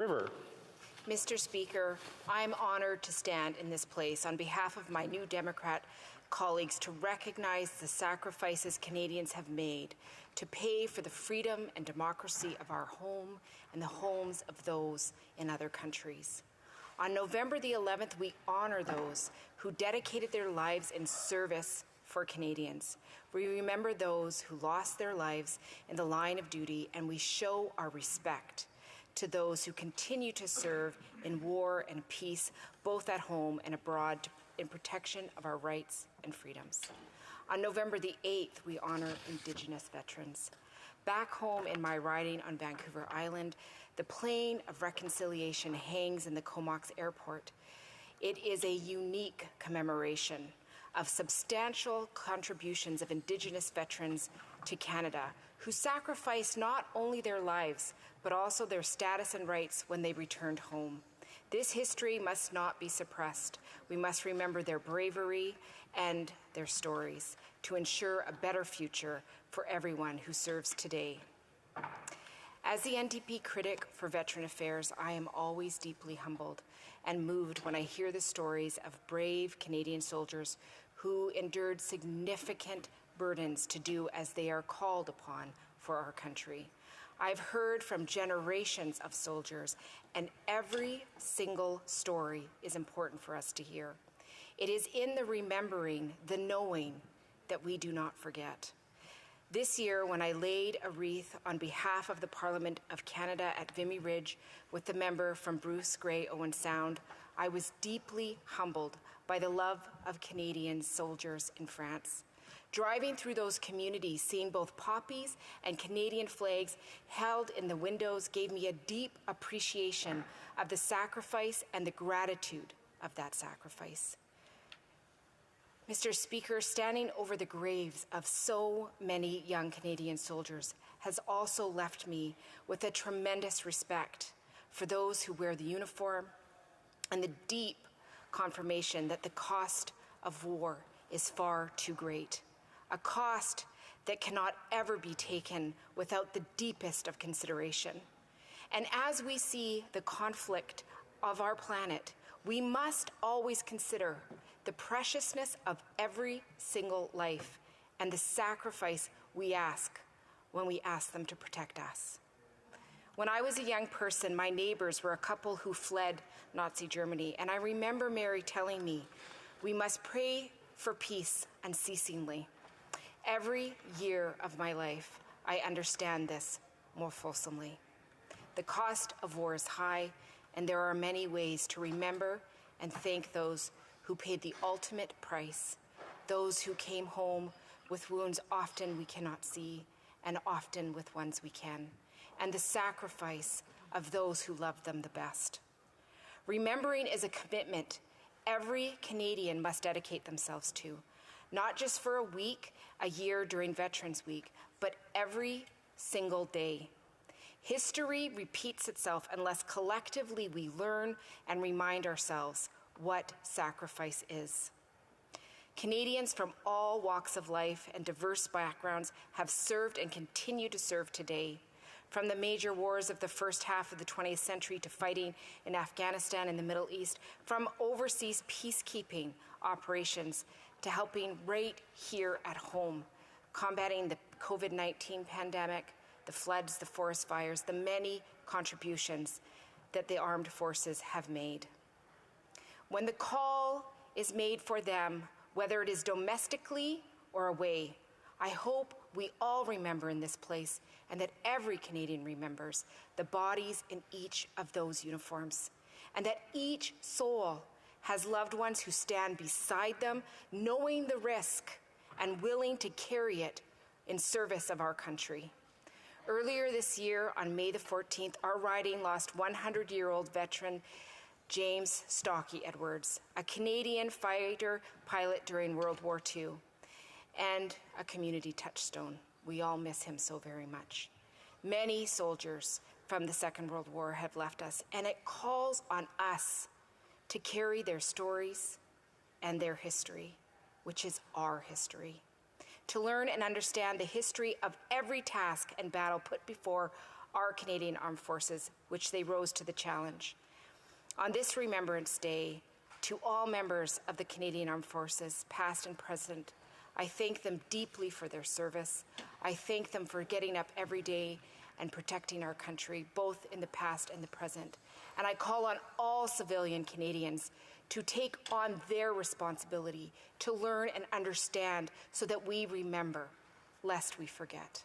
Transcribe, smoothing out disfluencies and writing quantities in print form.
River. Mr. Speaker, I am honoured to stand in this place on behalf of my New Democrat colleagues to recognize the sacrifices Canadians have made to pay for the freedom and democracy of our home and the homes of those in other countries. On November the 11th, we honour those who dedicated their lives in service for Canadians. We remember those who lost their lives in the line of duty, and we show our respect to those who continue to serve in war and peace, both at home and abroad, in protection of our rights and freedoms. On November the 8th, we honour Indigenous veterans. Back home in my riding on Vancouver Island, the plane of reconciliation hangs in the Comox airport. It is a unique commemoration of substantial contributions of Indigenous veterans to Canada, who sacrificed not only their lives, but also their status and rights when they returned home. This history must not be suppressed. We must remember their bravery and their stories to ensure a better future for everyone who serves today. As the NDP critic for Veteran Affairs, I am always deeply humbled and moved when I hear the stories of brave Canadian soldiers who endured significant burdens to do as they are called upon for our country. I've heard from generations of soldiers, and every single story is important for us to hear. It is in the remembering, the knowing, that we do not forget. This year, when I laid a wreath on behalf of the Parliament of Canada at Vimy Ridge with the member from Bruce Grey Owen Sound, I was deeply humbled by the love of Canadian soldiers in France. Driving through those communities, seeing both poppies and Canadian flags held in the windows gave me a deep appreciation of the sacrifice and the gratitude of that sacrifice. Mr. Speaker, standing over the graves of so many young Canadian soldiers has also left me with a tremendous respect for those who wear the uniform and the deep confirmation that the cost of war is far too great, a cost that cannot ever be taken without the deepest of consideration. And as we see the conflict of our planet, we must always consider the preciousness of every single life and the sacrifice we ask when we ask them to protect us. When I was a young person, my neighbors were a couple who fled Nazi Germany, and I remember Mary telling me, we must pray for peace unceasingly. Every year of my life, I understand this more fulsomely. The cost of war is high, and there are many ways to remember and thank those who paid the ultimate price, those who came home with wounds often we cannot see, and often with ones we can, and the sacrifice of those who loved them the best. Remembering is a commitment every Canadian must dedicate themselves to, not just for a week, a year during Veterans Week, but every single day. History repeats itself unless collectively we learn and remind ourselves what sacrifice is. Canadians from all walks of life and diverse backgrounds have served and continue to serve today. From the major wars of the first half of the 20th century to fighting in Afghanistan and the Middle East, from overseas peacekeeping operations to helping right here at home, combating the COVID-19 pandemic, the floods, the forest fires, the many contributions that the armed forces have made. When the call is made for them, whether it is domestically or away, I hope we all remember in this place, and that every Canadian remembers, the bodies in each of those uniforms, and that each soul has loved ones who stand beside them, knowing the risk and willing to carry it in service of our country. Earlier this year, on May the 14th, our riding lost 100-year-old veteran James Stocky Edwards, a Canadian fighter pilot during World War II, and a community touchstone. We all miss him so very much. Many soldiers from the Second World War have left us, and it calls on us to carry their stories and their history, which is our history, to learn and understand the history of every task and battle put before our Canadian Armed Forces, which they rose to the challenge. On this Remembrance Day, to all members of the Canadian Armed Forces, past and present, I thank them deeply for their service. I thank them for getting up every day and protecting our country, both in the past and the present. And I call on all civilian Canadians to take on their responsibility, to learn and understand so that we remember, lest we forget.